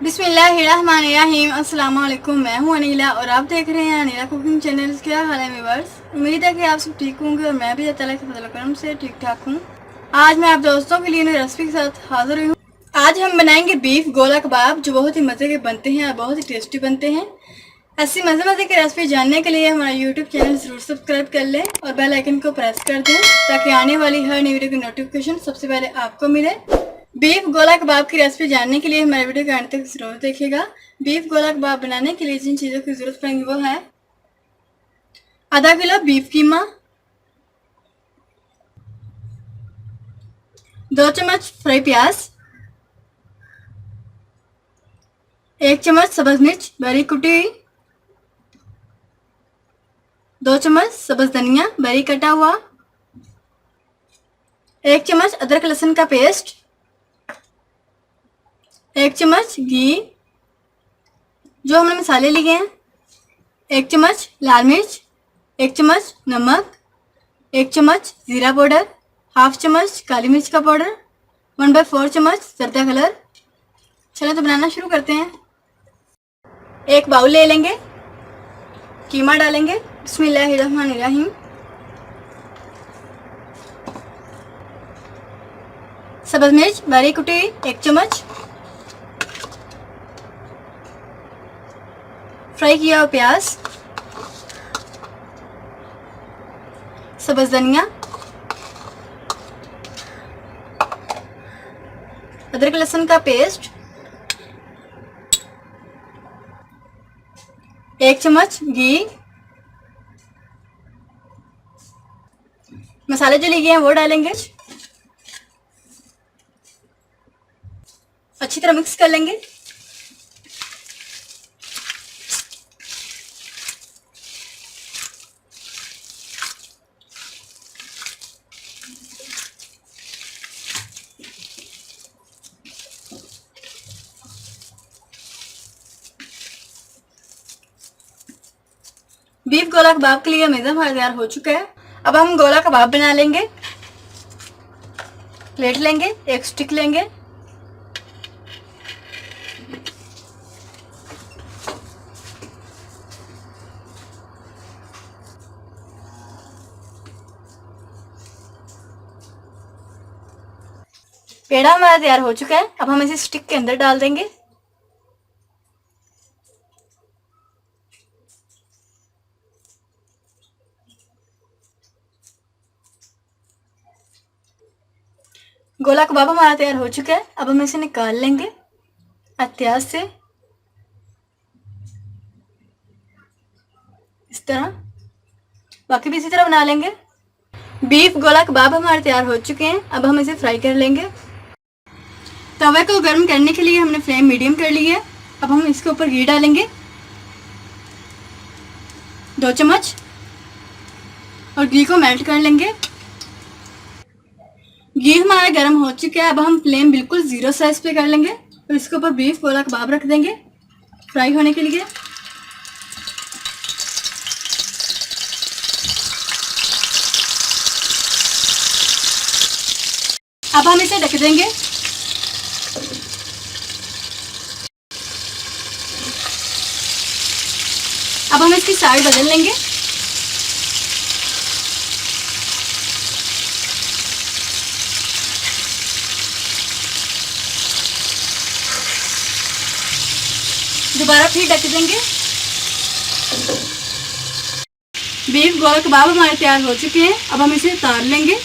बिस्मिल्लाहिर्रहमानिर्रहीम। अस्सलाम वालेकुम। मैं हूं अनीला और आप देख रहे हैं अनीला कुकिंग चैनल। क्या हाल है व्यूअर्स? उम्मीद है कि आप सब ठीक होंगे और मैं भी अल्लाह ताला के फजल करम से ठीक ठाक हूं। आज मैं आप दोस्तों के लिए नई रेसिपी के साथ हाजिर हुई हूँ। आज हम बनाएंगे बीफ गोला कबाब, जो बहुत ही मज़े के बनते हैं और बहुत ही टेस्टी बनते हैं। ऐसी मज़े की रेसिपी जानने के लिए हमारा यूट्यूब चैनल ज़रूर सब्सक्राइब कर लें और बेल आइकन को प्रेस कर दें, ताकि आने वाली हर नई वीडियो की नोटिफिकेशन सबसे पहले आपको मिले। बीफ गोला कबाब की रेसिपी जानने के लिए हमारे वीडियो के अंत तक जरूर देखिएगा। बीफ गोला कबाब बनाने के लिए जिन चीज़ों की जरूरत पड़ेगी वो है आधा किलो बीफ कीमा, 2 चम्मच फ्राई प्याज, 1 चम्मच सब्ज मिर्च बारीक कुटी हुई, 2 चम्मच सब्ज धनिया बारीक कटा हुआ, 1 चम्मच अदरक लहसुन का पेस्ट, 1 चम्मच घी, जो हमने मसाले लिए हैं, 1 चम्मच लाल मिर्च, 1 चम्मच नमक, 1 चम्मच जीरा पाउडर, हाफ चम्मच काली मिर्च का पाउडर, 1/4 चम्मच जर्दा कलर। चलो तो बनाना शुरू करते हैं। एक बाउल ले लेंगे, कीमा डालेंगे। बिस्मिल्लाहिर्रहमानिर्रहीम। सब्ज मिर्च बारीक कुटी 1 चम्मच, फ्राई किया हुआ प्याज, सब्ज धनिया, अदरक लहसुन का पेस्ट, 1 चम्मच घी, मसाले जो लिए हैं वो डालेंगे। अच्छी तरह मिक्स कर लेंगे। बीफ गोला कबाब के लिए मैदा हमारा तैयार हो चुका है। अब हम गोला कबाब बना लेंगे। प्लेट लेंगे, एक स्टिक लेंगे, पेड़ा हमारा तैयार हो चुका है। अब हम इसे स्टिक के अंदर डाल देंगे। गोला कबाब हमारा तैयार हो चुका है। अब हम इसे निकाल लेंगे एहतियात से, इस तरह। बाकी भी इसी तरह बना लेंगे। बीफ गोला कबाब हमारे तैयार हो चुके हैं। अब हम इसे फ्राई कर लेंगे। तवे को गर्म करने के लिए हमने फ्लेम मीडियम कर ली है। अब हम इसके ऊपर घी डालेंगे, 2 चम्मच, और घी को मेल्ट कर लेंगे। घी हमारा गर्म हो चुका है। अब हम फ्लेम बिल्कुल 0 साइज पे कर लेंगे और इसके ऊपर बीफ गोला कबाब रख देंगे फ्राई होने के लिए। अब हम इसे ढक देंगे। अब हम इसकी साइड बदल लेंगे। दोबारा फिर ढक देंगे। बीफ गोला कबाब हमारे तैयार हो चुके हैं। अब हम इसे उतार लेंगे।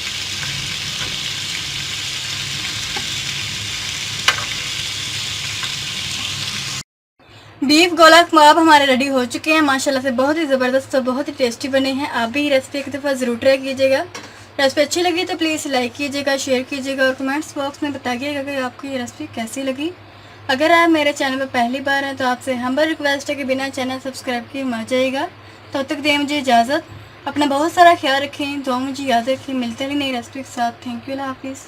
बीफ गोला कबाब हमारे रेडी हो चुके हैं। माशाल्लाह से बहुत ही ज़बरदस्त और बहुत ही टेस्टी बने हैं। आप भी रेसिपी एक दफ़ा ज़रूर ट्राई कीजिएगा। रेसिपी अच्छी लगी तो प्लीज़ लाइक कीजिएगा, शेयर कीजिएगा और कमेंट्स बॉक्स में बताइएगा कि आपको ये रेसिपी कैसी लगी। अगर आप मेरे चैनल पर पहली बार हैं तो आपसे हम्बल रिक्वेस्ट है कि बिना चैनल सब्सक्राइब किए मत जाइएगा। तब तक दें मुझे इजाज़त। अपना बहुत सारा ख्याल रखें, दुआ मुझे याद रखें। मिलते हैं नई रेसिपी के साथ। थैंक यू, अल्लाह हाफिज़।